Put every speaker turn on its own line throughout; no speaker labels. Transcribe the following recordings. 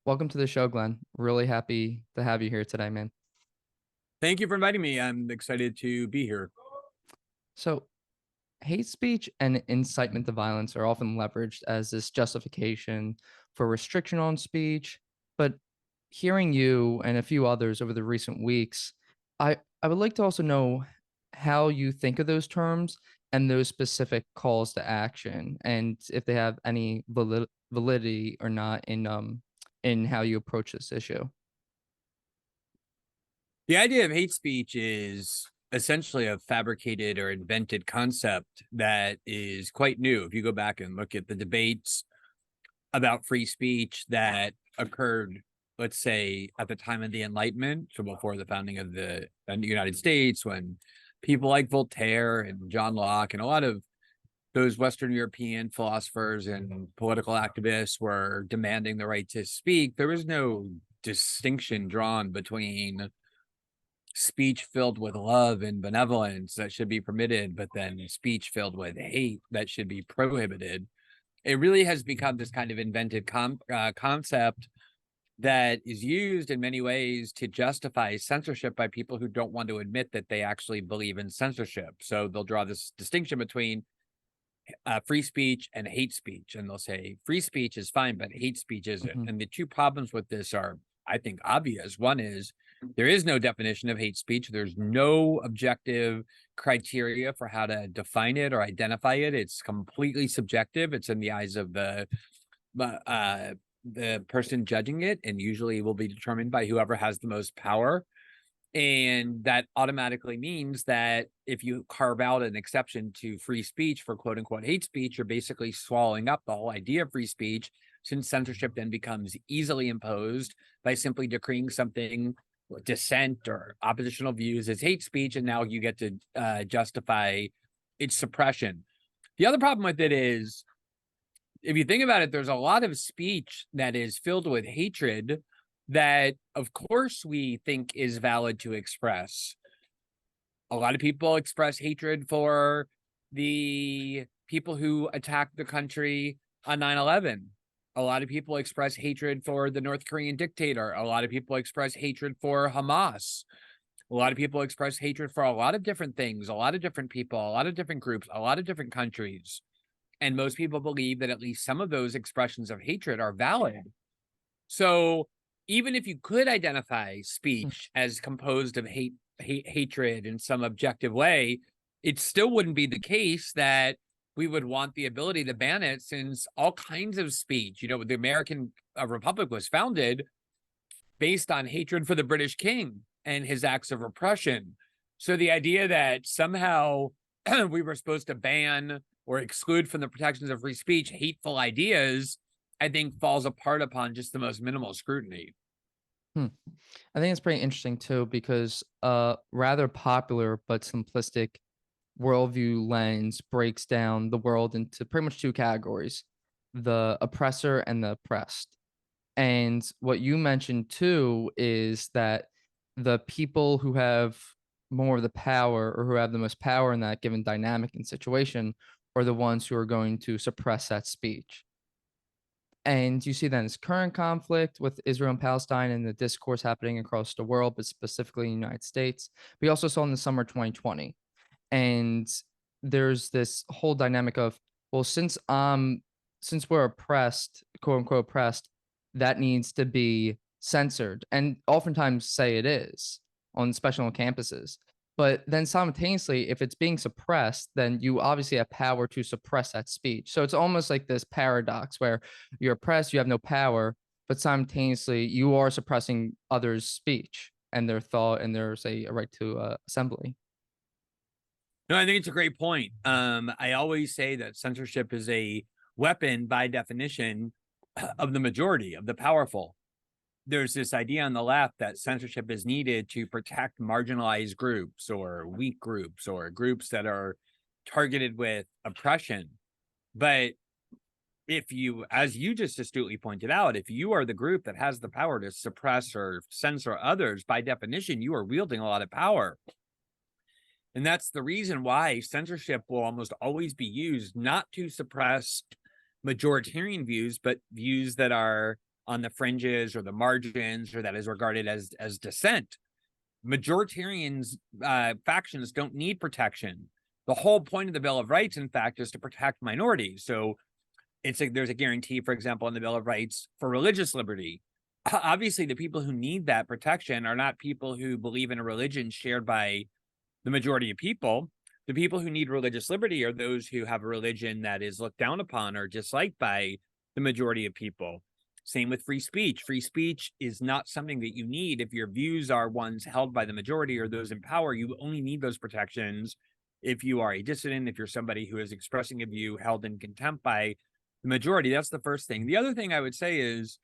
Welcome to the show, Glenn. Really happy to have you here today, man.
Thank you for inviting me. I'm excited to be here.
So, hate speech and incitement to violence are often leveraged as this justification for restriction on speech. But hearing you and a few others over the recent weeks, I would like to also know how you think of those terms and those specific calls to action, and if they have any validity or not in how you approach this issue.
The idea of hate speech is essentially a fabricated or invented concept that is quite new. If you go back and look at the debates about free speech that occurred, let's say, at the time of the Enlightenment, so before the founding of the United States, when people like Voltaire and John Locke and a lot of those Western European philosophers and political activists were demanding the right to speak, there was no distinction drawn between speech filled with love and benevolence that should be permitted, but then speech filled with hate that should be prohibited. It really has become this kind of invented concept that is used in many ways to justify censorship by people who don't want to admit that they actually believe in censorship. So they'll draw this distinction between free speech and hate speech, and they'll say free speech is fine, but hate speech isn't.
Mhm.
And the two problems with this are, I think, obvious. One is there is no definition of hate speech. There's no objective criteria for how to define it or identify it. It's completely subjective. It's in the eyes of the person judging it, and usually will be determined by whoever has the most power. And that automatically means that if you carve out an exception to free speech for quote unquote hate speech, you're basically swallowing up the whole idea of free speech, since censorship then becomes easily imposed by simply decreeing something, dissent or oppositional views, as hate speech. And now you get to justify its suppression. The other problem with it is, if you think about it, there's a lot of speech that is filled with hatred that, of course, we think is valid to express. A lot of people express hatred for the people who attacked the country on 9/11. A lot of people express hatred for the North Korean dictator. A lot of people express hatred for Hamas. A lot of people express hatred for a lot of different things, a lot of different people, a lot of different groups, a lot of different countries. And most people believe that at least some of those expressions of hatred are valid. So even if you could identify speech as composed of hatred in some objective way, it still wouldn't be the case that we would want the ability to ban it, since all kinds of speech, the American Republic was founded based on hatred for the British king and his acts of repression. So the idea that somehow we were supposed to ban or exclude from the protections of free speech hateful ideas, I think falls apart upon just the most minimal scrutiny.
Hmm. I think it's pretty interesting too because rather popular but simplistic worldview lens breaks down the world into pretty much two categories: the oppressor and the oppressed. And what you mentioned too is that the people who have more of the power or who have the most power in that given dynamic and situation are the ones who are going to suppress that speech. And you see that in this current conflict with Israel and Palestine and the discourse happening across the world, but specifically in the United States. We also saw in the summer 2020. And there's this whole dynamic of, well, since we're oppressed, quote unquote oppressed, that needs to be censored. And oftentimes say it is on especially on campuses. But then simultaneously, if it's being suppressed, then you obviously have power to suppress that speech. So it's almost like this paradox where you're oppressed, you have no power, but simultaneously you are suppressing others' speech and their thought and their, say, a right to assembly.
No, I think it's a great point. I always say that censorship is a weapon by definition of the majority, of the powerful. There's this idea on the left that censorship is needed to protect marginalized groups or weak groups or groups that are targeted with oppression. But if you, as you just astutely pointed out, if you are the group that has the power to suppress or censor others, by definition, you are wielding a lot of power. And that's the reason why censorship will almost always be used not to suppress majoritarian views, but views that are on the fringes or the margins, or that is regarded as dissent. Majoritarians, factions don't need protection. The whole point of the Bill of Rights, in fact, is to protect minorities. So there's a guarantee, for example, in the Bill of Rights for religious liberty. Obviously, the people who need that protection are not people who believe in a religion shared by the majority of people. The people who need religious liberty are those who have a religion that is looked down upon or disliked by the majority of people. Same with free speech. Free speech is not something that you need if your views are ones held by the majority or those in power. You only need those protections if you are a dissident, if you're somebody who is expressing a view held in contempt by the majority. That's the first thing. The other thing I would say is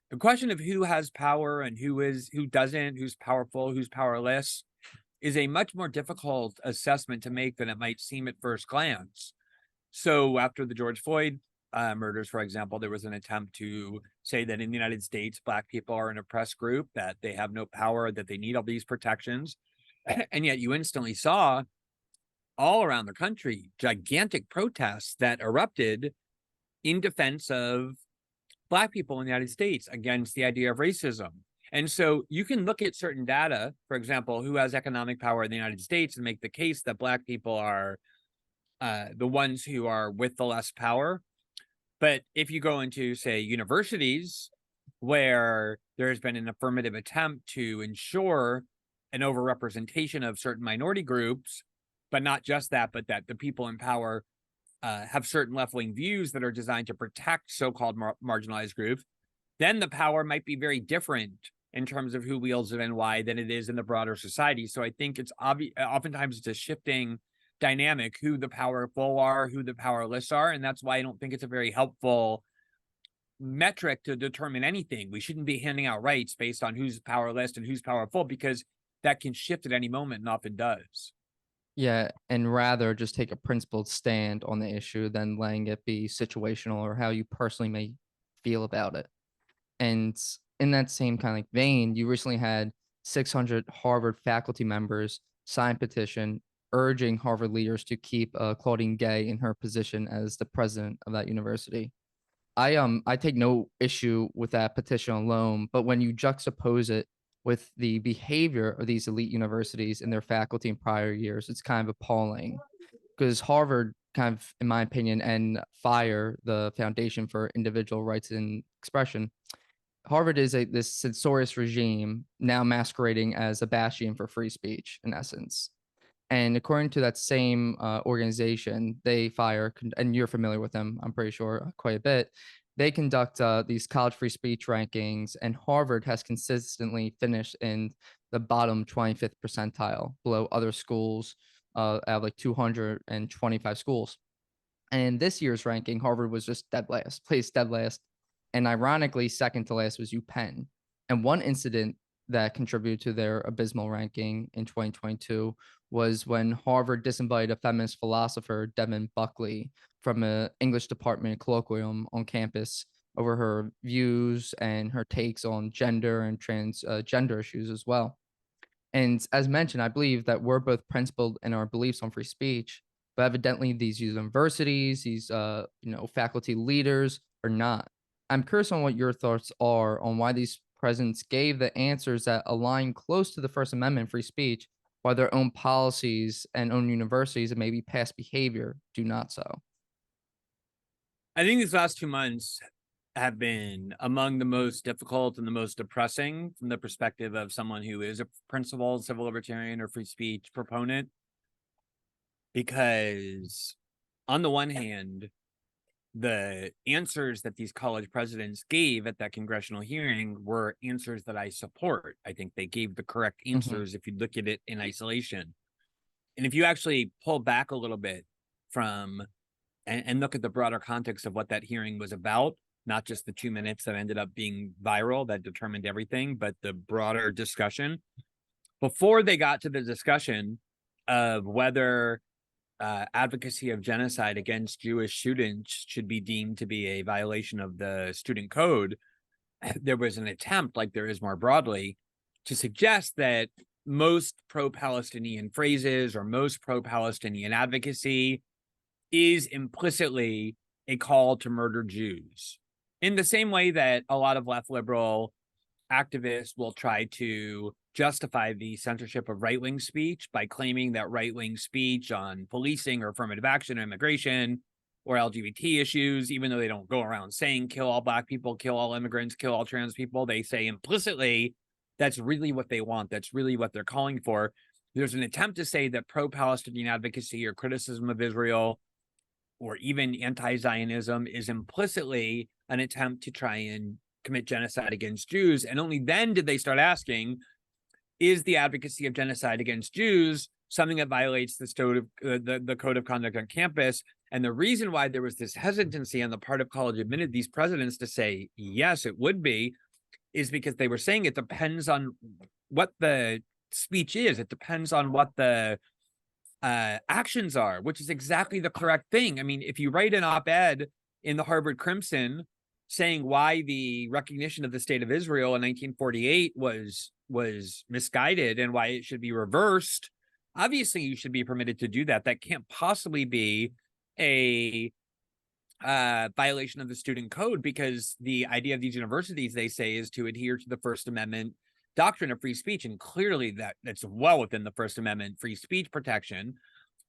the question of who has power and who doesn't, who's powerful, who's powerless, is a much more difficult assessment to make than it might seem at first glance. So after the George Floyd murders, for example, there was an attempt to say that in the United States, Black people are an oppressed group, that they have no power, that they need all these protections. And yet you instantly saw all around the country gigantic protests that erupted in defense of Black people in the United States against the idea of racism. And so you can look at certain data, for example, who has economic power in the United States, and make the case that Black people are the ones who are with the less power. But if you go into, say, universities where there's been an affirmative attempt to ensure an overrepresentation of certain minority groups, but not just that, but that the people in power have certain left-wing views that are designed to protect so-called marginalized groups, then the power might be very different in terms of who wields it and why than it is in the broader society. So I think it's oftentimes it's a shifting dynamic, who the powerful are, who the powerless are. And that's why I don't think it's a very helpful metric to determine anything. We shouldn't be handing out rights based on who's powerless and who's powerful, because that can shift at any moment and often does.
Yeah, and rather just take a principled stand on the issue than letting it be situational or how you personally may feel about it. And in that same kind of like vein, you recently had 600 Harvard faculty members sign petition urging Harvard leaders to keep Claudine Gay in her position as the president of that university. I take no issue with that petition alone, but when you juxtapose it with the behavior of these elite universities and their faculty in prior years, it's kind of appalling. Because Harvard kind of, in my opinion, and FIRE, the Foundation for Individual Rights and Expression, Harvard is this censorious regime now masquerading as a bastion for free speech, in essence. And according to that same organization, they FIRE, and you're familiar with them, I'm pretty sure, quite a bit. They conduct these college free speech rankings, and Harvard has consistently finished in the bottom 25th percentile, below other schools out of like 225 schools. And this year's ranking, Harvard was just dead last, placed dead last. And ironically, second to last was UPenn. And one incident that contributed to their abysmal ranking in 2022 was when Harvard disinvited a feminist philosopher, Devin Buckley, from an English department colloquium on campus over her views and her takes on gender and transgender issues as well. And as mentioned, I believe that we're both principled in our beliefs on free speech, but evidently these universities, these faculty leaders are not. I'm curious on what your thoughts are on why these presidents gave the answers that align close to the First Amendment free speech, while their own policies and own universities and maybe past behavior do not so.
I think these last 2 months have been among the most difficult and the most depressing from the perspective of someone who is a principled civil libertarian or free speech proponent. Because on the one hand, the answers that these college presidents gave at that congressional hearing were answers that I support. I think they gave the correct answers if you look at it in isolation. And if you actually pull back a little bit from and look at the broader context of what that hearing was about, not just the 2 minutes that ended up being viral that determined everything, but the broader discussion. Before they got to the discussion of whether advocacy of genocide against Jewish students should be deemed to be a violation of the student code, there was an attempt, like there is more broadly, to suggest that most pro-Palestinian phrases or most pro-Palestinian advocacy is implicitly a call to murder Jews. In the same way that a lot of left liberal activists will try to justify the censorship of right-wing speech by claiming that right-wing speech on policing or affirmative action or immigration or LGBT issues, even though they don't go around saying kill all black people, kill all immigrants, kill all trans people, they say implicitly that's really what they want. That's really what they're calling for. There's an attempt to say that pro-Palestinian advocacy or criticism of Israel or even anti-Zionism is implicitly an attempt to try and commit genocide against Jews. And only then did they start asking, is the advocacy of genocide against Jews something that violates the code of conduct on campus? And the reason why there was this hesitancy on the part of college admitted these presidents to say, yes, it would be, is because they were saying it depends on what the speech is. It depends on what the actions are, which is exactly the correct thing. I mean, if you write an op-ed in the Harvard Crimson saying why the recognition of the state of Israel in 1948 was misguided and why it should be reversed, obviously you should be permitted to do that. That can't possibly be a violation of the student code, because the idea of these universities, they say, is to adhere to the First Amendment doctrine of free speech, and clearly that's well within the First Amendment free speech protection.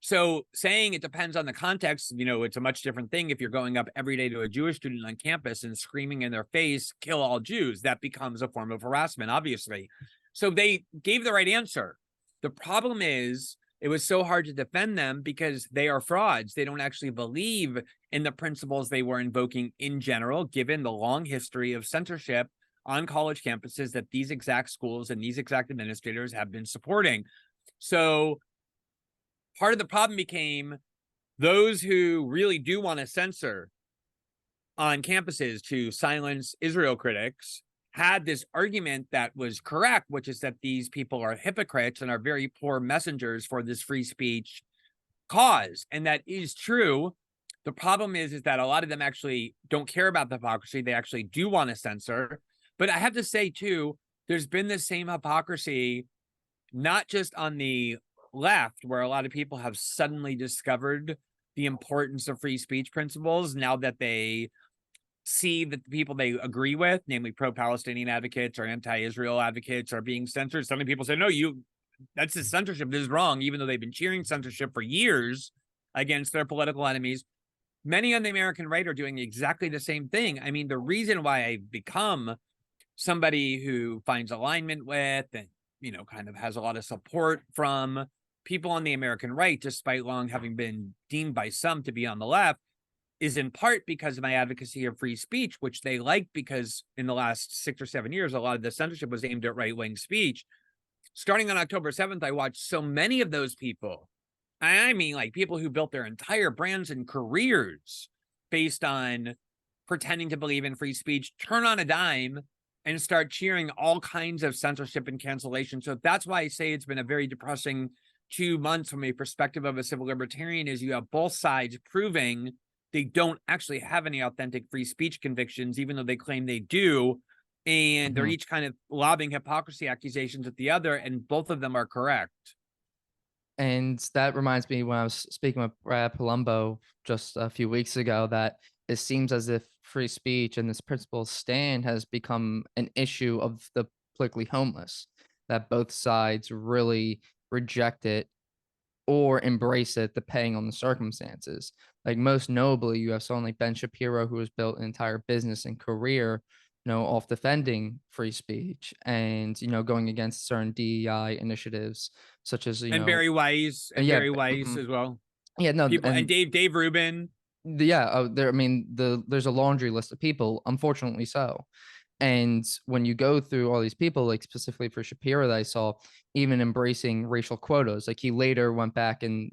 So saying it depends on the context, it's a much different thing if you're going up every day to a Jewish student on campus and screaming in their face, kill all Jews. That becomes a form of harassment, obviously. So they gave the right answer. The problem is it was so hard to defend them because they are frauds. They don't actually believe in the principles they were invoking in general, given the long history of censorship on college campuses that these exact schools and these exact administrators have been supporting. So part of the problem became those who really do want to censor on campuses to silence Israel critics had this argument that was correct, which is that these people are hypocrites and are very poor messengers for this free speech cause. And that is true. The problem is that a lot of them actually don't care about the hypocrisy. They actually do want to censor. But I have to say, too, there's been the same hypocrisy, not just on the left, where a lot of people have suddenly discovered the importance of free speech principles now that they see that the people they agree with, namely pro-Palestinian advocates or anti-Israel advocates, are being censored. Suddenly people say, no, that's the censorship. This is wrong, even though they've been cheering censorship for years against their political enemies. Many on the American right are doing exactly the same thing. I mean, the reason why I've become somebody who finds alignment with and, kind of has a lot of support from people on the American right, despite long having been deemed by some to be on the left, is in part because of my advocacy of free speech, which they like because in the last 6 or 7 years, a lot of the censorship was aimed at right-wing speech. Starting on October 7th, I watched so many of those people. I mean, like people who built their entire brands and careers based on pretending to believe in free speech, turn on a dime and start cheering all kinds of censorship and cancellation. So that's why I say it's been a very depressing 2 months from a perspective of a civil libertarian, is you have both sides proving they don't actually have any authentic free speech convictions, even though they claim they do. And they're each kind of lobbing hypocrisy accusations at the other, and both of them are correct.
And that reminds me, when I was speaking with Brad Palumbo just a few weeks ago, that it seems as if free speech and this principle stand has become an issue of the politically homeless, that both sides really reject it or embrace it depending on the circumstances. Like most notably, you have someone like Ben Shapiro, who has built an entire business and career, off defending free speech and, going against certain DEI initiatives, such as,
And Barry Weiss as well.
Yeah, no,
People and Dave Rubin.
Yeah, there. I mean, there's a laundry list of people, unfortunately so. And when you go through all these people, like specifically for Shapiro, that I saw, even embracing racial quotas, like he later went back and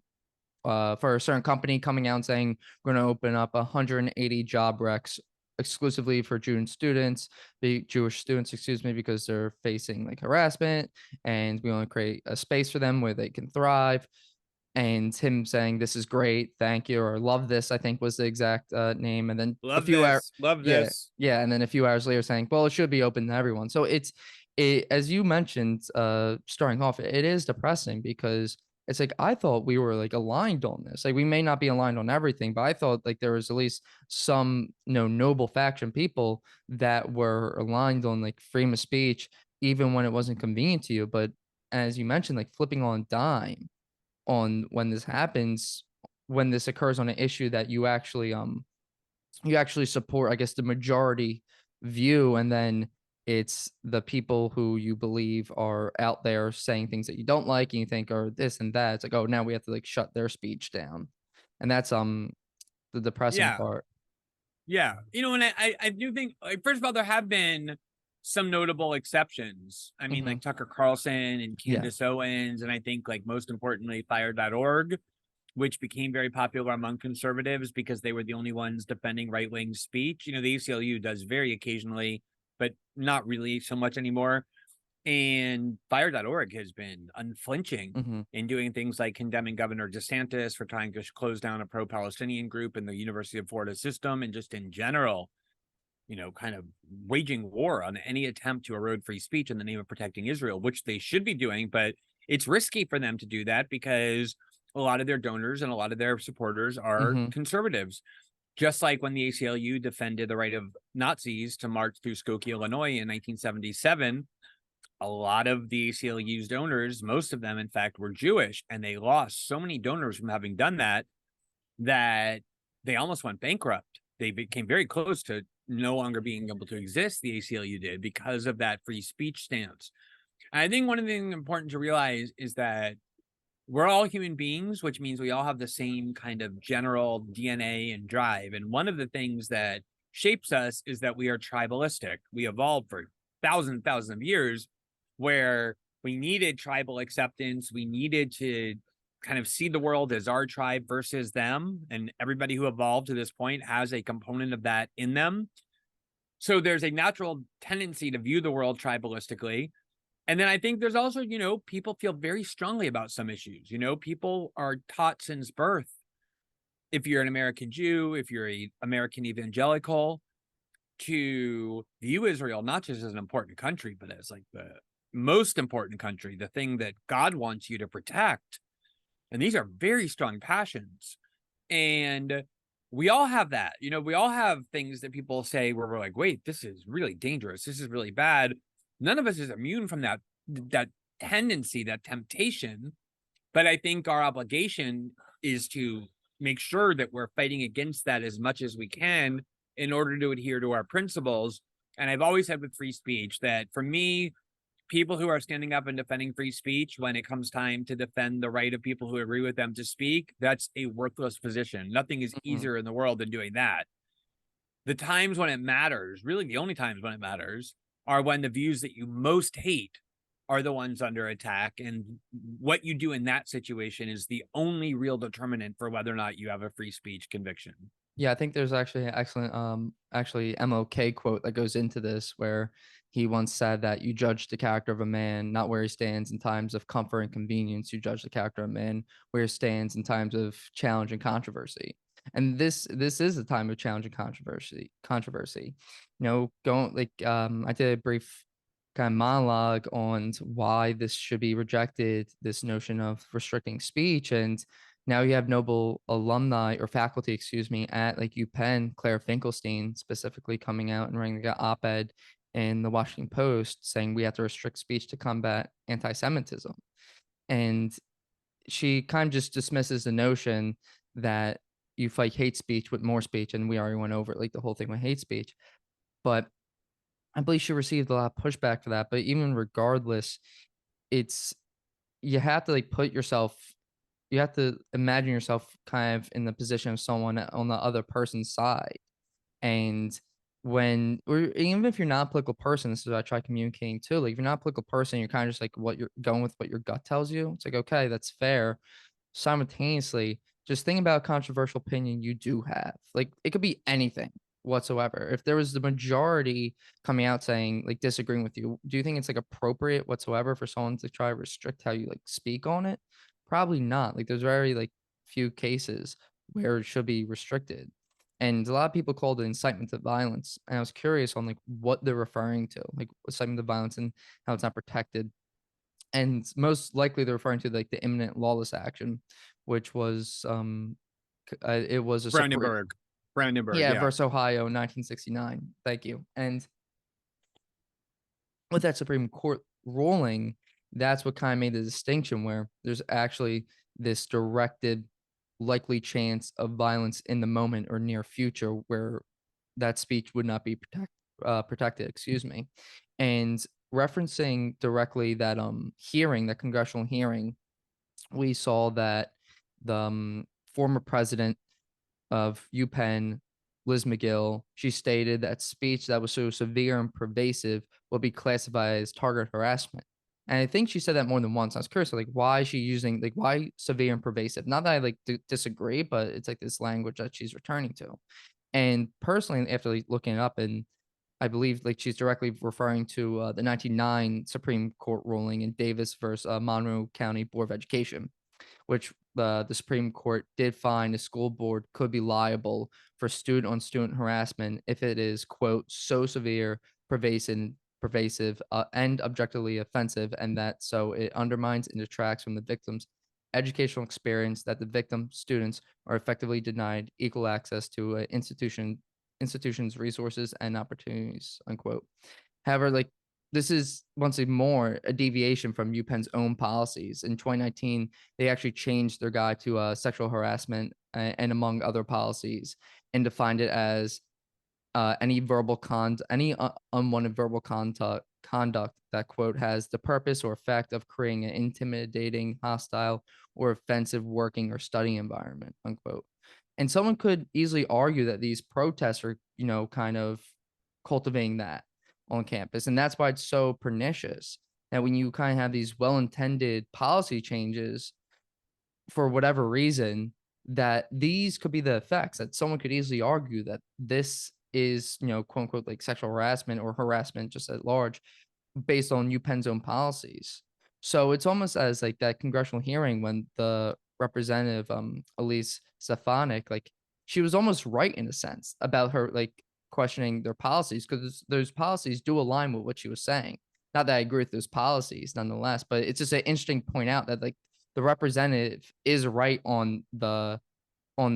for a certain company coming out and saying we're going to open up 180 job recs exclusively for Jewish students, excuse me, because they're facing like harassment, and we want to create a space for them where they can thrive. And him saying, "This is great, thank you," or "Love this," I think was the exact name. And then
love this.
Yeah, and then a few hours later saying, "Well, it should be open to everyone." So as you mentioned, starting off, it is depressing because it's like I thought we were like aligned on this. Like we may not be aligned on everything, but I thought like there was at least some, noble faction people that were aligned on like freedom of speech, even when it wasn't convenient to you. But as you mentioned, like flipping on a dime on when this happens, when this occurs on an issue that you actually support, I guess, the majority view, and then it's the people who you believe are out there saying things that you don't like and you think are this and that. It's like, oh, now we have to like shut their speech down. And that's the depressing
Yeah.
part.
Yeah. And I do think, like, first of all, there have been some notable exceptions. I mean,
Hmm.
like Tucker Carlson and
Yeah.
Candace Owens, and I think, like, most importantly, Fire.org, which became very popular among conservatives because they were the only ones defending right-wing speech. The ACLU does very occasionally, but not really so much anymore. And Fire.org has been unflinching
Hmm.
in doing things like condemning Governor DeSantis for trying to close down a pro-Palestinian group in the University of Florida system, and just in general, kind of waging war on any attempt to erode free speech in the name of protecting Israel, which they should be doing. But it's risky for them to do that because a lot of their donors and a lot of their supporters are
Hmm.
conservatives. Just like when the ACLU defended the right of Nazis to march through Skokie, Illinois in 1977, a lot of the ACLU's donors, most of them, in fact, were Jewish, and they lost so many donors from having done that that they almost went bankrupt. They became very close to no longer being able to exist, the ACLU did, because of that free speech stance. And I think one of the things important to realize is that we're all human beings, which means we all have the same kind of general DNA and drive. And one of the things that shapes us is that we are tribalistic. We evolved for thousands of years where we needed tribal acceptance. We needed to kind of see the world as our tribe versus them. And everybody who evolved to this point has a component of that in them. So there's a natural tendency to view the world tribalistically. And then I think there's also, people feel very strongly about some issues. People are taught since birth, if you're an American Jew, if you're an American evangelical, to view Israel not just as an important country, but as like the most important country, the thing that God wants you to protect. And these are very strong passions. And we all have that. We all have things that people say where we're like, wait, this is really dangerous. This is really bad. None of us is immune from that tendency, that temptation. But I think our obligation is to make sure that we're fighting against that as much as we can in order to adhere to our principles. And I've always said with free speech that, for me, people who are standing up and defending free speech when it comes time to defend the right of people who agree with them to speak, that's a worthless position. Nothing is
Hmm.
easier in the world than doing that. The times when it matters, really the only times when it matters, are when the views that you most hate are the ones under attack. And what you do in that situation is the only real determinant for whether or not you have a free speech conviction.
Yeah, I think there's actually an excellent, actually MLK quote that goes into this, where he once said that you judge the character of a man not where he stands in times of comfort and convenience. You judge the character of a man where he stands in times of challenge and controversy. And this is a time of challenge and controversy. Controversy, going like I did a brief kind of monologue on why this should be rejected. This notion of restricting speech, and now you have Noble alumni or faculty, excuse me, at like UPenn, Claire Finkelstein specifically coming out and writing an op-ed in the Washington Post saying we have to restrict speech to combat anti-Semitism. And she kind of just dismisses the notion that you fight hate speech with more speech, and we already went over like the whole thing with hate speech. But I believe she received a lot of pushback for that. But even regardless, it's you have to like put yourself you have to imagine yourself kind of in the position of someone on the other person's side. And or even if you're not a political person, this is what I try communicating too. Like if you're not a political person, you're kind of just like what you're going with what your gut tells you. It's like, okay, that's fair. Simultaneously, just think about a controversial opinion you do have. Like it could be anything whatsoever. If there was the majority coming out saying like disagreeing with you, do you think it's like appropriate whatsoever for someone to try to restrict how you like speak on it? Probably not. Like there's very like few cases where it should be restricted. And a lot of people called it incitement to violence. And I was curious on like what they're referring to, like incitement to violence and how it's not protected. and most likely they're referring to like the imminent lawless action, which was it was a Supreme,
Brandenburg. Brandenburg,
yeah,
yeah.
versus Ohio, 1969. Thank you. And with that Supreme Court ruling, that's what kind of made the distinction where there's actually this directed likely chance of violence in the moment or near future where that speech would not be protected, excuse me. And referencing directly that hearing, that congressional hearing, we saw that the former president of UPenn, Liz McGill, she stated that speech that was so severe and pervasive would be classified as target harassment. And I think she said that more than once. I was curious, like, why is she using, like, why severe and pervasive? Not that I like disagree, but it's like this language that she's returning to. And personally, after like, looking it up, and I believe like she's directly referring to the 1909 Supreme Court ruling in Davis versus Monroe County Board of Education, which the Supreme Court did find a school board could be liable for student on student harassment if it is, quote, so severe, pervasive, and objectively offensive, and that so it undermines and detracts from the victim's educational experience that the victim students are effectively denied equal access to institution's resources and opportunities, unquote. However, like this is once more a deviation from UPenn's own policies. In 2019, they actually changed their guide to sexual harassment and among other policies, and defined it as any unwanted verbal conduct that, quote, has the purpose or effect of creating an intimidating, hostile, or offensive working or studying environment, unquote. And someone could easily argue that these protests are, kind of cultivating that on campus. And that's why it's so pernicious that when you kind of have these well-intended policy changes for whatever reason, that these could be the effects, that someone could easily argue that this is, quote unquote, like sexual harassment or harassment just at large based on UPenn's own policies. So it's almost as like that congressional hearing when the representative Elise Stefanik, like she was almost right in a sense about her like questioning their policies because those policies do align with what she was saying. Not that I agree with those policies nonetheless, but it's just an interesting point out that like the representative is right on the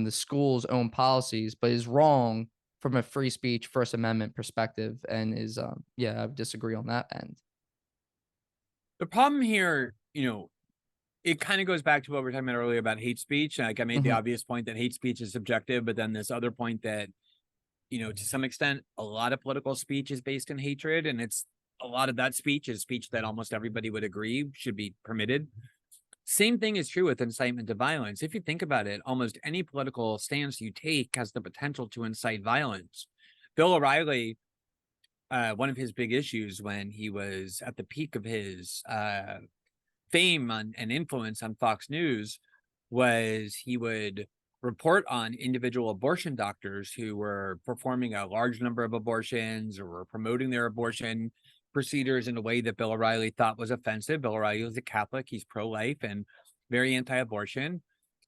school's own policies, but is wrong from a free speech First Amendment perspective, and is yeah, I would disagree on that end.
The problem here, it kind of goes back to what we were talking about earlier about hate speech. Like I made the
Mhm.
obvious point that hate speech is subjective, but then this other point that, to some extent, a lot of political speech is based in hatred, and it's a lot of that speech is speech that almost everybody would agree should be permitted. Same thing is true with incitement to violence. If you think about it, almost any political stance you take has the potential to incite violence. Bill O'Reilly, one of his big issues when he was at the peak of his fame and influence on Fox News was he would report on individual abortion doctors who were performing a large number of abortions or were promoting their abortion procedures in a way that Bill O'Reilly thought was offensive. Bill O'Reilly was a Catholic. He's pro-life and very anti-abortion.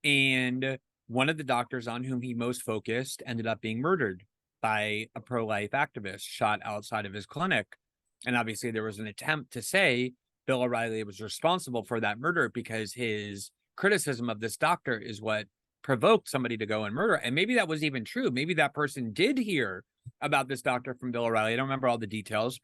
And one of the doctors on whom he most focused ended up being murdered by a pro-life activist shot outside of his clinic. And obviously there was an attempt to say Bill O'Reilly was responsible for that murder because his criticism of this doctor is what provoked somebody to go and murder. And maybe that was even true. Maybe that person did hear about this doctor from Bill O'Reilly. I don't remember all the details,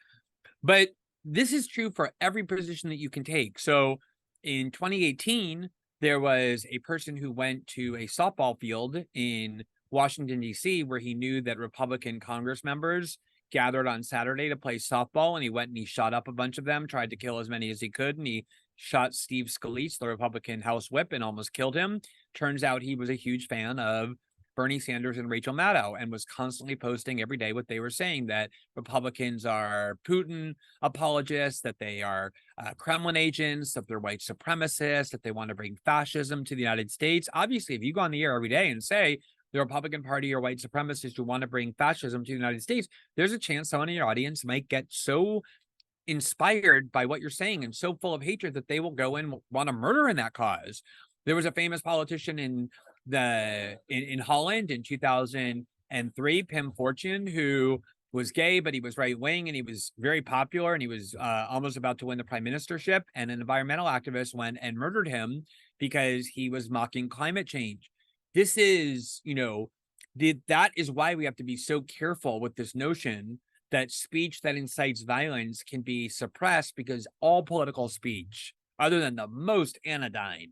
but this is true for every position that you can take. So in 2018, there was a person who went to a softball field in Washington, D.C., where he knew that Republican Congress members gathered on Saturday to play softball, and he went and he shot up a bunch of them, tried to kill as many as he could, and he shot Steve Scalise, the Republican House Whip, and almost killed him. Turns out he was a huge fan of Bernie Sanders and Rachel Maddow and was constantly posting every day what they were saying, that Republicans are Putin apologists, that they are Kremlin agents, that they're white supremacists, that they want to bring fascism to the United States. Obviously, if you go on the air every day and say the Republican Party or white supremacists who want to bring fascism to the United States, there's a chance someone in your audience might get so inspired by what you're saying and so full of hatred that they will go and want to murder in that cause. There was a famous politician in Holland in 2003, Pim Fortune, who was gay, but he was right wing and he was very popular and he was almost about to win the prime ministership. And an environmental activist went and murdered him because he was mocking climate change. This is, that is why we have to be so careful with this notion that speech that incites violence can be suppressed, because all political speech, other than the most anodyne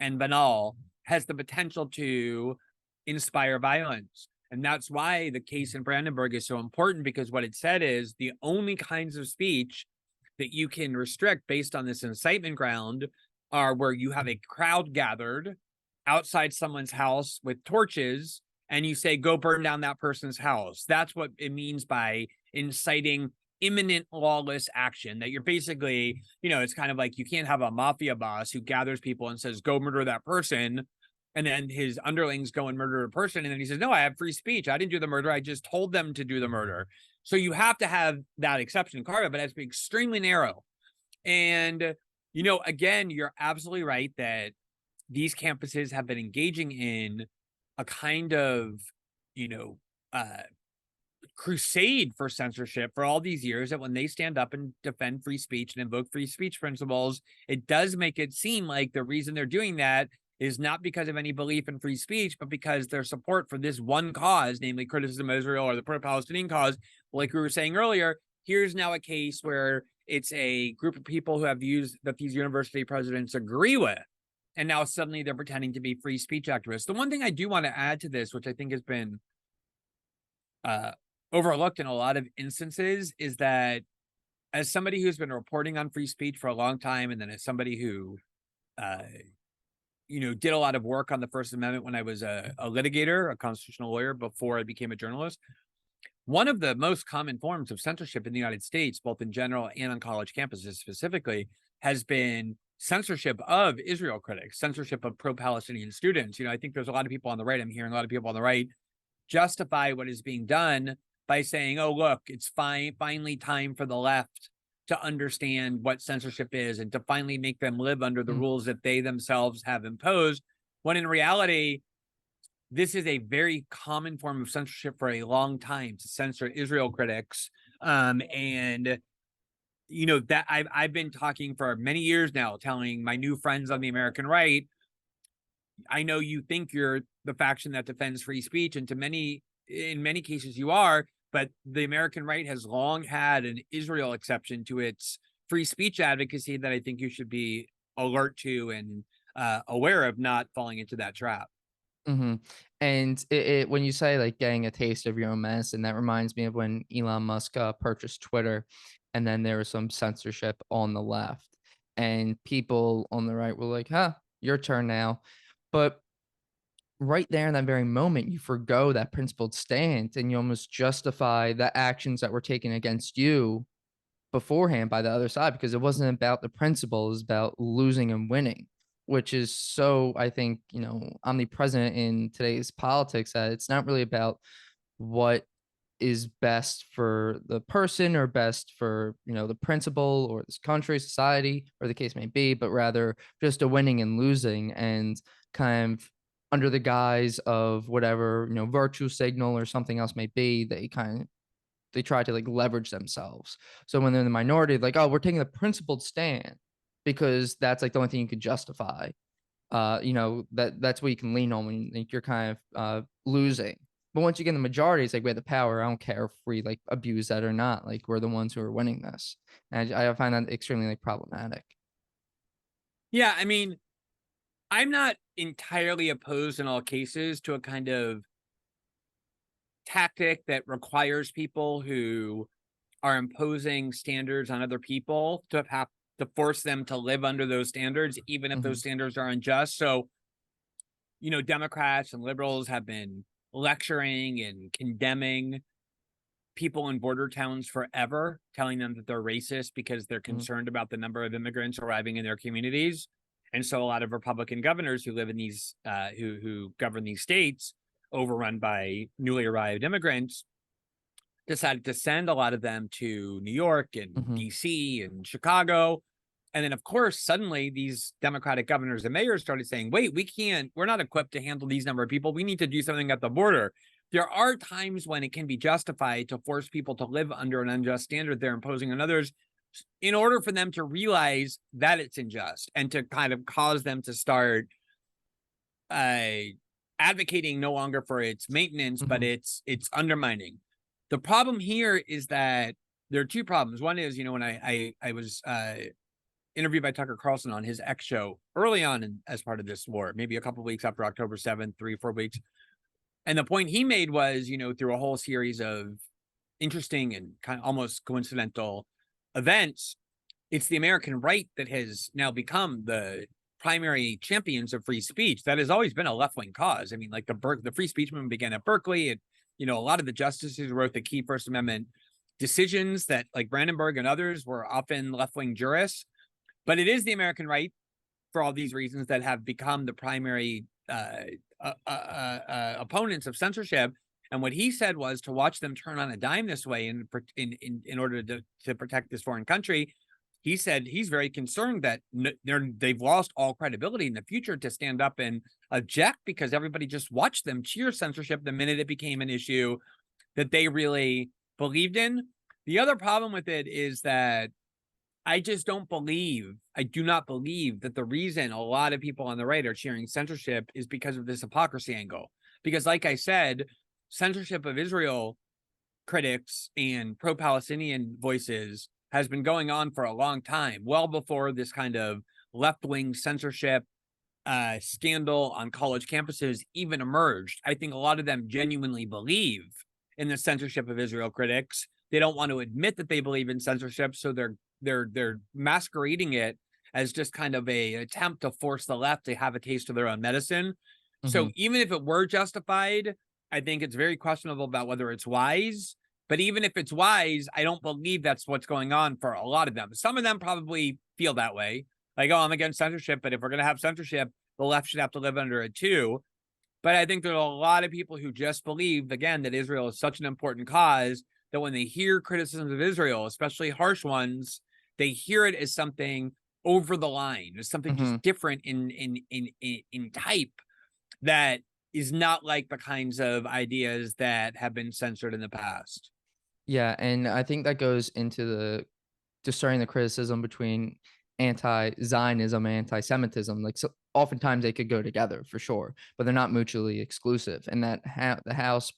and banal, has the potential to inspire violence. And that's why the case in Brandenburg is so important, because what it said is the only kinds of speech that you can restrict based on this incitement ground are where you have a crowd gathered outside someone's house with torches and you say, go burn down that person's house. That's what it means by inciting imminent lawless action, that you're basically, it's kind of like you can't have a mafia boss who gathers people and says, go murder that person. And then his underlings go and murder a person. And then he says, no, I have free speech. I didn't do the murder. I just told them to do the murder. So you have to have that exception carved, but it has to be extremely narrow. And, again, you're absolutely right that these campuses have been engaging in a kind of, crusade for censorship for all these years, that when they stand up and defend free speech and invoke free speech principles, it does make it seem like the reason they're doing that is not because of any belief in free speech, but because their support for this one cause, namely criticism of Israel or the pro-Palestinian cause. Like we were saying earlier, here's now a case where it's a group of people who have views that these university presidents agree with. And now suddenly they're pretending to be free speech activists. The one thing I do want to add to this, which I think has been overlooked in a lot of instances, is that as somebody who's been reporting on free speech for a long time, and then as somebody who did a lot of work on the First Amendment when I was a litigator, a constitutional lawyer, before I became a journalist, one of the most common forms of censorship in the United States, both in general and on college campuses specifically, has been censorship of Israel critics, censorship of pro-Palestinian students. I think there's a lot of people on the right, I'm hearing a lot of people on the right justify what is being done by saying, oh, look, it's finally time for the left to understand what censorship is and to finally make them live under the rules that they themselves have imposed, when in reality, this is a very common form of censorship for a long time, to censor Israel critics. And that I've been talking for many years now, telling my new friends on the American right, I know you think you're the faction that defends free speech, and in many cases you are, but the American right has long had an Israel exception to its free speech advocacy that I think you should be alert to and aware of not falling into that trap.
Mm-hmm. And when you say like getting a taste of your own medicine, that reminds me of when Elon Musk purchased Twitter, and then there was some censorship on the left, and people on the right were like, "Huh, your turn now." But right there in that very moment, you forgo that principled stance, and you almost justify the actions that were taken against you beforehand by the other side, because it wasn't about the principle, it was about losing and winning, which is so, I think, omnipresent in today's politics, that it's not really about what is best for the person or best for, the principle or this country, society, or the case may be, but rather just a winning and losing, and kind of under the guise of whatever, virtue signal or something else may be, they try to like leverage themselves. So when they're in the minority, like, oh, we're taking a principled stand because that's like the only thing you could justify. That's what you can lean on when you think you're kind of losing. But once you get in the majority, it's like we have the power. I don't care if we like abuse that or not. Like we're the ones who are winning this. And I find that extremely like problematic.
Yeah, I mean, I'm not entirely opposed in all cases to a kind of tactic that requires people who are imposing standards on other people to have to force them to live under those standards, even if those standards are unjust. So, Democrats and liberals have been lecturing and condemning people in border towns forever, telling them that they're racist because they're concerned about the number of immigrants arriving in their communities. And so a lot of Republican governors who live in these, who govern these states overrun by newly arrived immigrants, decided to send a lot of them to New York and DC and Chicago. And then, of course, suddenly these Democratic governors and mayors started saying, wait, we're not equipped to handle these number of people. We need to do something at the border. there are times when it can be justified to force people to live under an unjust standard they're imposing on others in order for them to realize that it's unjust and to kind of cause them to start advocating no longer for its maintenance, but its undermining. The problem here is that there are two problems. One is, when I was interviewed by Tucker Carlson on his X show early on as part of this war, maybe a couple of weeks after October 7th, 3 or 4 weeks. And the point he made was, through a whole series of interesting and kind of almost coincidental events, it's the American right that has now become the primary champions of free speech. That has always been a left-wing cause. I mean, like the free speech movement began at Berkeley. And, a lot of the justices who wrote the key First Amendment decisions that, like Brandenburg and others, were often left-wing jurists. But it is the American right, for all these reasons, that have become the primary opponents of censorship. And what he said was, to watch them turn on a dime this way in order to protect this foreign country, he said he's very concerned that they've lost all credibility in the future to stand up and object, because everybody just watched them cheer censorship the minute it became an issue that they really believed in. The other problem with it is that I do not believe that the reason a lot of people on the right are cheering censorship is because of this hypocrisy angle. Because, like I said, censorship of Israel critics and pro-Palestinian voices has been going on for a long time, well before this kind of left-wing censorship scandal on college campuses even emerged. I think a lot of them genuinely believe in the censorship of Israel critics. They don't want to admit that they believe in censorship, so they're masquerading it as just kind of an attempt to force the left to have a taste of their own medicine. So even if it were justified, I think it's very questionable about whether it's wise. But even if it's wise, I don't believe that's what's going on for a lot of them. Some of them probably feel that way. Like, oh, I'm against censorship, but if we're going to have censorship, the left should have to live under it too. But I think there are a lot of people who just believe, again, that Israel is such an important cause that when they hear criticisms of Israel, especially harsh ones, they hear it as something over the line, as something just different in type that is not like the kinds of ideas that have been censored in the past.
Yeah, and I think that goes into the discerning the criticism between anti-Zionism and anti-Semitism. Like, so oftentimes they could go together for sure, but they're not mutually exclusive. And that the House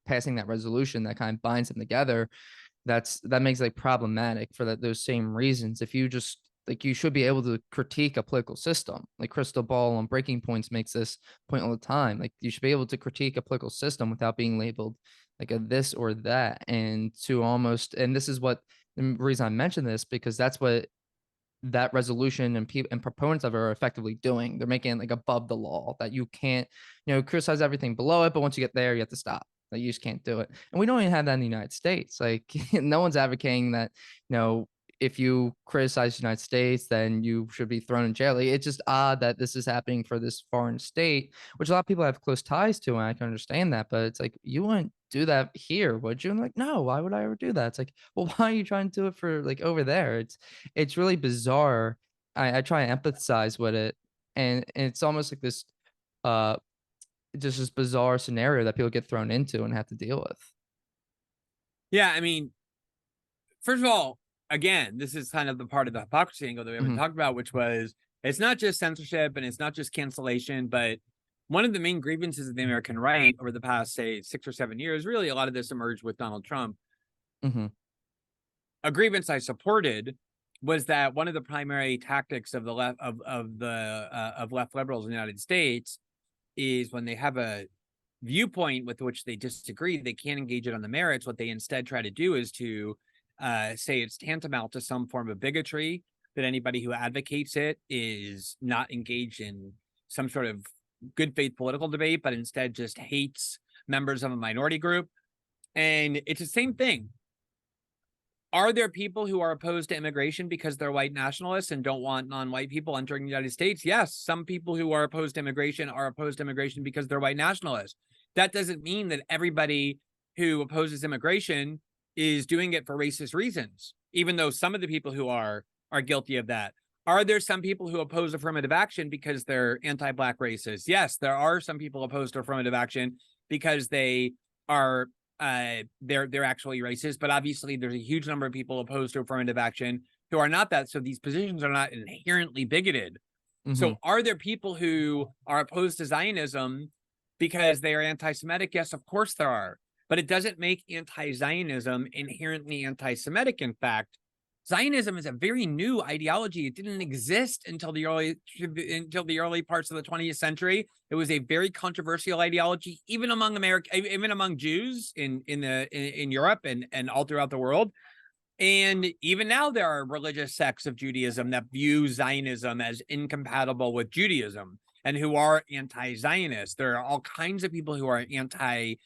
passing that resolution that kind of binds them together, that makes like problematic for those same reasons. If you just like, you should be able to critique a political system. Like Crystal Ball on Breaking Points makes this point all the time. Like, you should be able to critique a political system without being labeled like a this or that. And this is what the reason I mentioned this, because that's what that resolution and people and proponents of it are effectively doing. They're making it like above the law, that you can't, criticize everything below it, but once you get there, you have to stop. Like, you just can't do it. And we don't even have that in the United States. Like, no one's advocating that, if you criticize the United States, then you should be thrown in jail. Like, it's just odd that this is happening for this foreign state, which a lot of people have close ties to, and I can understand that. But it's like, you wouldn't do that here, would you? And like, no, why would I ever do that? It's like, well, why are you trying to do it for like over there? It's really bizarre. I try and empathize with it, and it's almost like this just this bizarre scenario that people get thrown into and have to deal with.
Yeah, I mean, first of all, again, this is kind of the part of the hypocrisy angle that we haven't talked about, which was, it's not just censorship and it's not just cancellation, but one of the main grievances of the American right over the past, say, 6 or 7 years, really a lot of this emerged with Donald Trump. A grievance I supported was that one of the primary tactics of the left of left liberals in the United States is, when they have a viewpoint with which they disagree, they can't engage it on the merits. What they instead try to do is to say it's tantamount to some form of bigotry, that anybody who advocates it is not engaged in some sort of good faith political debate, but instead just hates members of a minority group. And it's the same thing. Are there people who are opposed to immigration because they're white nationalists and don't want non-white people entering the United States? Yes, some people who are opposed to immigration are opposed to immigration because they're white nationalists. That doesn't mean that everybody who opposes immigration is doing it for racist reasons, even though some of the people who are guilty of that. Are there some people who oppose affirmative action because they're anti-Black racists? Yes, there are some people opposed to affirmative action because they are they're actually racist, but obviously there's a huge number of people opposed to affirmative action who are not that. So these positions are not inherently bigoted.
Hmm.
So are there people who are opposed to Zionism because they are anti-Semitic? Yes, of course there are. But it doesn't make anti-Zionism inherently anti-Semitic. In fact, Zionism is a very new ideology. It didn't exist until the early parts of the 20th century. It was a very controversial ideology, even among Jews in Europe and all throughout the world. And even now, there are religious sects of Judaism that view Zionism as incompatible with Judaism and who are anti-Zionist. There are all kinds of people who are anti-Zionist,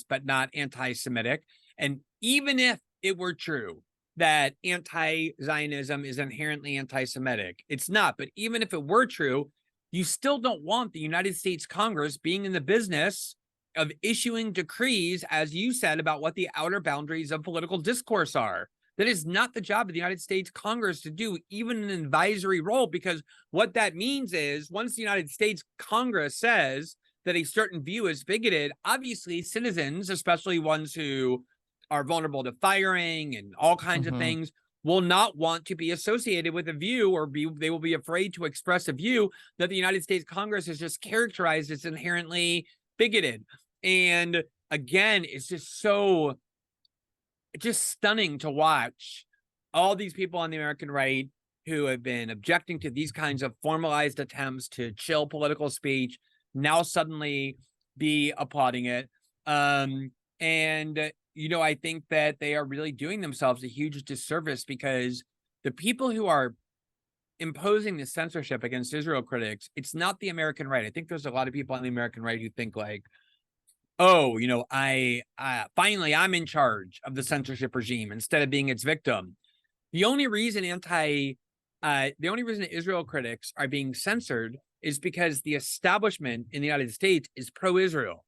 but not anti-Semitic. And even if it were true that anti-Zionism is inherently anti-Semitic, it's not. But even if it were true, you still don't want the United States Congress being in the business of issuing decrees, as you said, about what the outer boundaries of political discourse are. That is not the job of the United States Congress to do, even an advisory role, because what that means is once the United States Congress says that a certain view is bigoted, obviously citizens, especially ones who are vulnerable to firing and all kinds of
Hmm.
things, will not want to be associated with a view, or they will be afraid to express a view that the United States Congress has just characterized as inherently bigoted. And again, it's just stunning to watch all these people on the American right who have been objecting to these kinds of formalized attempts to chill political speech now suddenly be applauding it. And I think that they are really doing themselves a huge disservice, because the people who are imposing this censorship against Israel critics, it's not the American right. I think there's a lot of people on the American right who think like, oh, I finally I'm in charge of the censorship regime instead of being its victim. The only reason Israel critics are being censored is because the establishment in the United States is pro-Israel.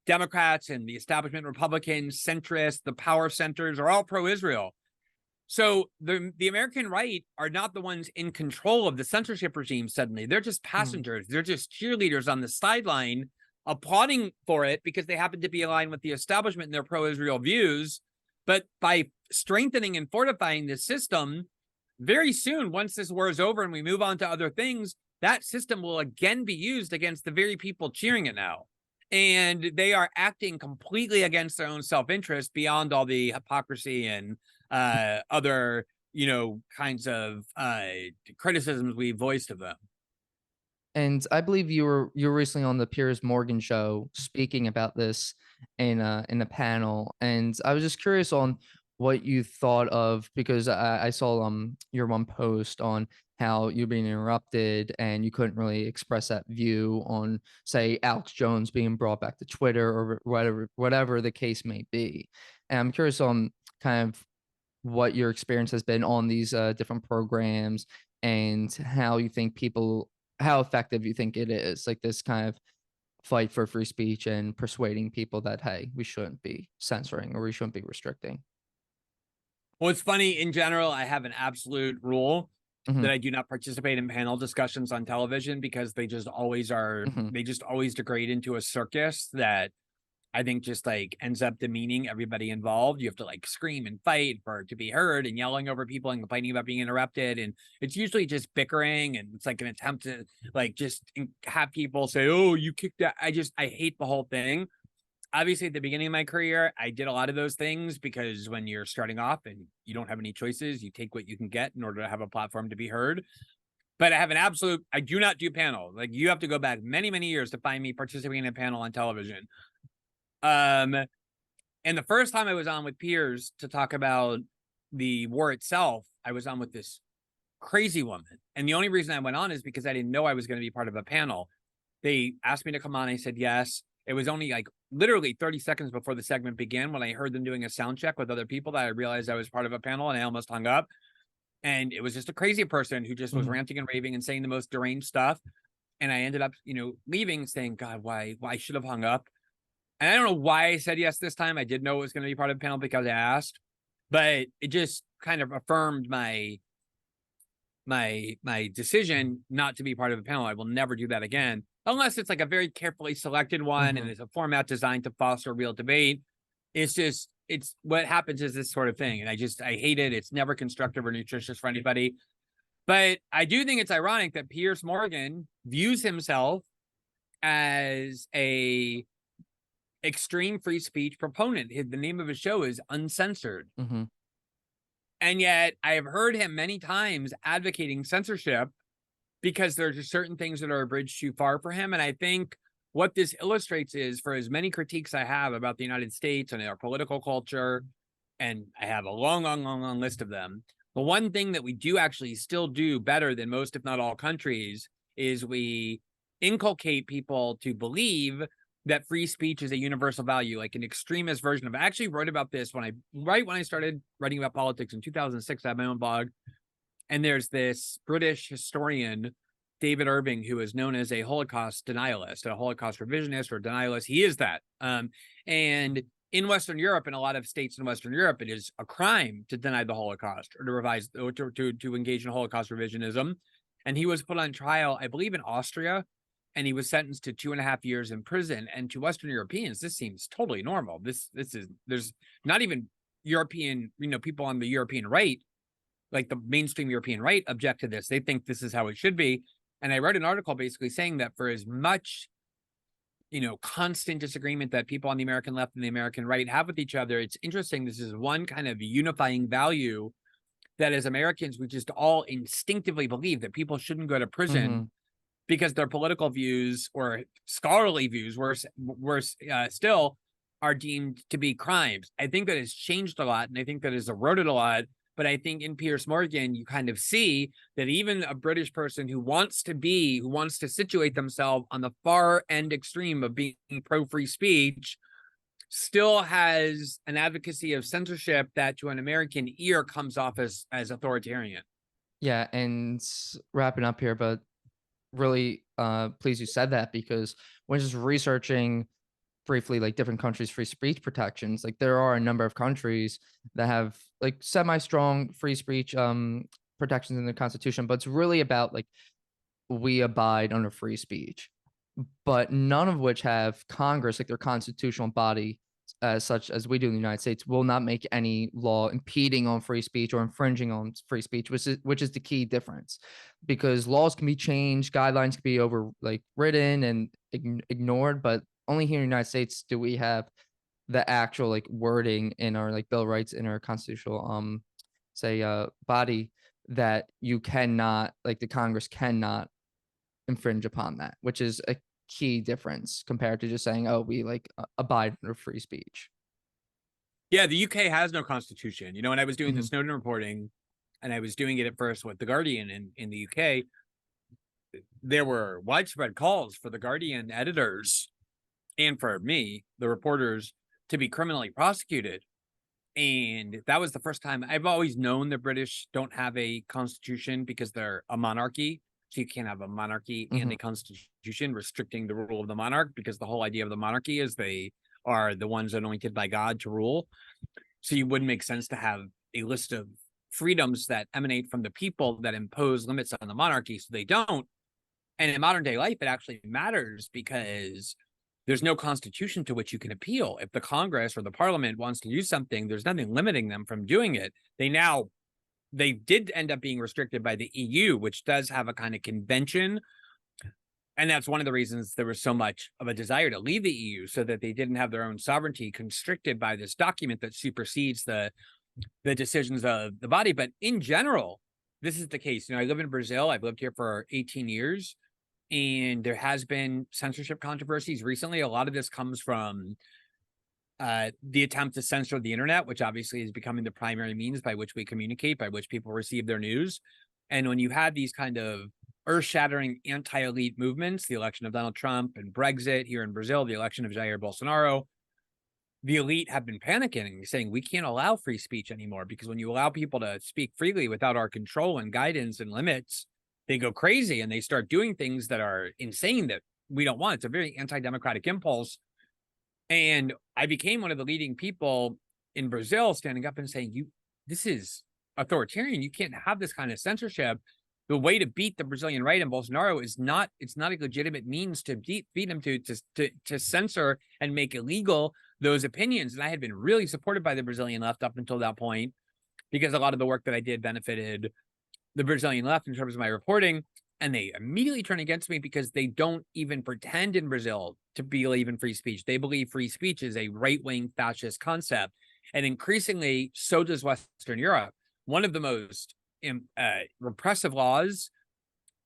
Democrats and the establishment, Republicans, centrists, the power centers are all pro-Israel. So the American right are not the ones in control of the censorship regime suddenly. They're just passengers. They're just cheerleaders on the sideline applauding for it because they happen to be aligned with the establishment and their pro-Israel views. But by strengthening and fortifying this system, very soon, once this war is over and we move on to other things, that system will again be used against the very people cheering it now. And they are acting completely against their own self-interest beyond all the hypocrisy and other, kinds of criticisms we voiced of them.
And I believe you were recently on the Piers Morgan show speaking about this in a panel, and I was just curious on what you thought of, because I saw your one post on how you're being interrupted and you couldn't really express that view on, say, Alex Jones being brought back to Twitter or whatever the case may be. And I'm curious on kind of what your experience has been on these different programs, and how effective you think it is, like this kind of fight for free speech and persuading people that, hey, we shouldn't be censoring or we shouldn't be restricting.
Well, it's funny, in general, I have an absolute rule
Hmm.
that I do not participate in panel discussions on television, because they just always
Hmm.
degrade into a circus that I think just like ends up demeaning everybody involved. You have to like scream and fight for it to be heard, and yelling over people and complaining about being interrupted. And it's usually just bickering, and it's like an attempt to like just have people say, oh, you kicked that. I hate the whole thing. Obviously, at the beginning of my career, I did a lot of those things, because when you're starting off and you don't have any choices, you take what you can get in order to have a platform to be heard. But I do not do panel. Like, you have to go back many, many years to find me participating in a panel on television. And the first time I was on with Piers to talk about the war itself, I was on with this crazy woman. And the only reason I went on is because I didn't know I was going to be part of a panel. They asked me to come on. I said yes. It was only like literally 30 seconds before the segment began when I heard them doing a sound check with other people that I realized I was part of a panel, and I almost hung up. And it was just a crazy person who just was
Hmm.
ranting and raving and saying the most deranged stuff. And I ended up, leaving saying, God, why I should have hung up. And I don't know why I said yes this time. I did know it was going to be part of the panel because I asked, but it just kind of affirmed my my decision not to be part of a panel. I will never do that again, unless it's like a very carefully selected one and it's a format designed to foster real debate. It's what happens is this sort of thing, and I hate it. It's never constructive or nutritious for anybody. But I do think it's ironic that Piers Morgan views himself as a extreme free speech proponent. The name of his show is Uncensored. And yet I have heard him many times advocating censorship because there's just certain things that are a bridge too far for him. And I think what this illustrates is, for as many critiques I have about the United States and our political culture, and I have a long list of them, the one thing that we do actually still do better than most, if not all countries, is we inculcate people to believe that free speech is a universal value, like an extremist version of it. I actually wrote about this right when I started writing about politics in 2006. I had my own blog, and there's this British historian, David Irving, who is known as a Holocaust denialist, a Holocaust revisionist or denialist. He is that. And in Western Europe, in a lot of states in Western Europe, it is a crime to deny the Holocaust or to revise or to engage in Holocaust revisionism. And he was put on trial, I believe, in Austria, and he was sentenced to 2.5 years in prison. And to Western Europeans, this seems totally normal. There's not even European, people on the European right, like the mainstream European right, object to this. They think this is how it should be. And I wrote an article basically saying that for as much, constant disagreement that people on the American left and the American right have with each other, it's interesting. This is one kind of unifying value that as Americans, we just all instinctively believe that people shouldn't go to prison because their political views or scholarly views, worse still, are deemed to be crimes. I think that has changed a lot, and I think that has eroded a lot. But I think in Piers Morgan, you kind of see that even a British person who wants to situate themselves on the far end extreme of being pro-free speech still has an advocacy of censorship that to an American ear comes off as authoritarian.
Yeah, and wrapping up here, but really pleased you said that, because when just researching briefly like different countries' free speech protections, like there are a number of countries that have like semi-strong free speech protections in the constitution, but it's really about like we abide under free speech, but none of which have Congress, like their constitutional body, as such as we do in the United States, will not make any law impeding on free speech or infringing on free speech, which is the key difference. Because laws can be changed, guidelines can be written and ignored, but only here in the United States do we have the actual like wording in our like Bill of Rights in our constitutional body that you cannot, like the Congress cannot infringe upon that, which is a key difference compared to just saying, oh, we like abide under free speech.
Yeah, the UK has no constitution. When I was doing the Snowden reporting, and I was doing it at first with The Guardian in the UK, there were widespread calls for The Guardian editors and for me, the reporters, to be criminally prosecuted. And that was the first time. I've always known the British don't have a constitution because they're a monarchy. So you can't have a monarchy and a constitution restricting the rule of the monarch, because the whole idea of the monarchy is they are the ones anointed by God to rule. So you wouldn't make sense to have a list of freedoms that emanate from the people that impose limits on the monarchy. So they don't. And in modern day life, it actually matters because there's no constitution to which you can appeal. If the Congress or the Parliament wants to do something, there's nothing limiting them from doing it. They did end up being restricted by the EU, which does have a kind of convention. And that's one of the reasons there was so much of a desire to leave the EU, so that they didn't have their own sovereignty constricted by this document that supersedes the decisions of the body. But in general, this is the case. I live in Brazil. I've lived here for 18 years, and there has been censorship controversies recently. A lot of this comes from the attempt to censor the internet, which obviously is becoming the primary means by which we communicate, by which people receive their news. And when you have these kind of earth-shattering anti-elite movements, the election of Donald Trump and Brexit here in Brazil, the election of Jair Bolsonaro, the elite have been panicking, saying we can't allow free speech anymore, because when you allow people to speak freely without our control and guidance and limits, they go crazy and they start doing things that are insane that we don't want. It's a very anti-democratic impulse. And I became one of the leading people in Brazil standing up and saying, this is authoritarian. You can't have this kind of censorship. the way to beat the Brazilian right and Bolsonaro is not, it's not a legitimate means to beat them to censor and make illegal those opinions. And I had been really supported by the Brazilian left up until that point, because a lot of the work that I did benefited the Brazilian left in terms of my reporting. And they immediately turn against me because they don't even pretend in Brazil to believe in free speech. They believe free speech is a right-wing fascist concept. And increasingly, so does Western Europe. One of the most repressive laws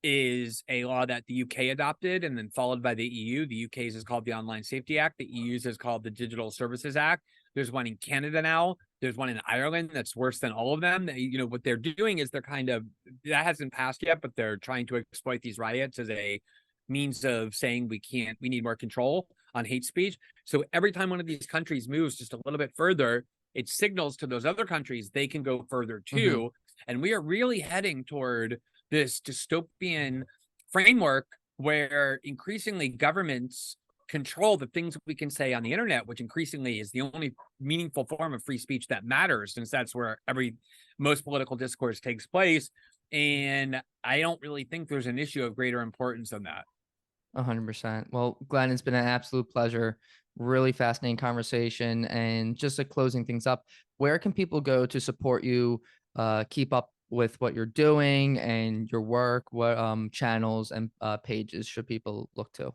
is a law that the UK adopted and then followed by the EU. The UK's is called the Online Safety Act. The EU's is called the Digital Services Act. There's one in Canada now. There's one in Ireland that's worse than all of them. What they're doing is they're kind of, that hasn't passed yet, but they're trying to exploit these riots as a means of saying we need more control on hate speech. So every time one of these countries moves just a little bit further, it signals to those other countries they can go further too. And we are really heading toward this dystopian framework where increasingly governments control the things we can say on the internet, which increasingly is the only meaningful form of free speech that matters, since that's where most political discourse takes place. And I don't really think there's an issue of greater importance than that.
100%. Well, Glenn, it's been an absolute pleasure. Really fascinating conversation. And just like closing things up, where can people go to support you, keep up with what you're doing and your work? What channels and pages should people look to?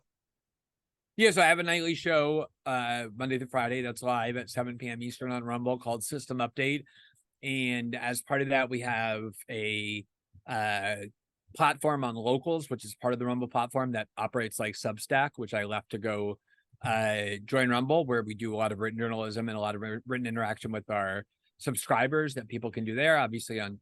Yeah, so I have a nightly show Monday through Friday that's live at 7 p.m. Eastern on Rumble called System Update. And as part of that, we have a platform on Locals, which is part of the Rumble platform that operates like Substack, which I left to go join Rumble, where we do a lot of written journalism and a lot of written interaction with our subscribers that people can do there. Obviously on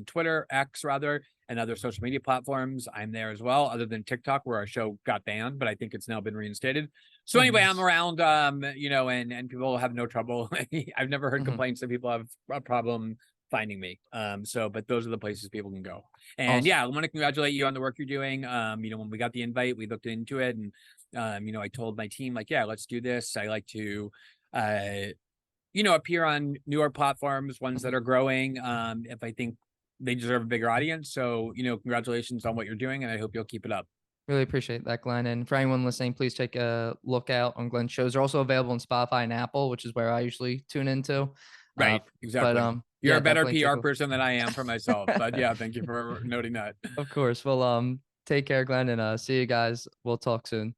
Twitter, X rather, and other social media platforms, I'm there as well, other than TikTok, where our show got banned, but I think it's now been reinstated. So anyway, I'm around, and people have no trouble. I've never heard complaints that people have a problem finding me. But those are the places people can go. And
Awesome.
yeah, I want to congratulate you on the work you're doing. When we got the invite, we looked into it, and I told my team, like, yeah, let's do this. I like to appear on newer platforms, ones that are growing, if I think they deserve a bigger audience. So, congratulations on what you're doing, and I hope you'll keep it up.
Really appreciate that, Glenn. And for anyone listening, please take a look out on Glenn's shows. They're also available on Spotify and Apple, which is where I usually tune into.
Right,
But
exactly. You're
yeah,
a better
definitely take
PR person than I am for myself. But yeah, thank you for noting that.
Of course. Well, take care, Glenn, and see you guys. We'll talk soon.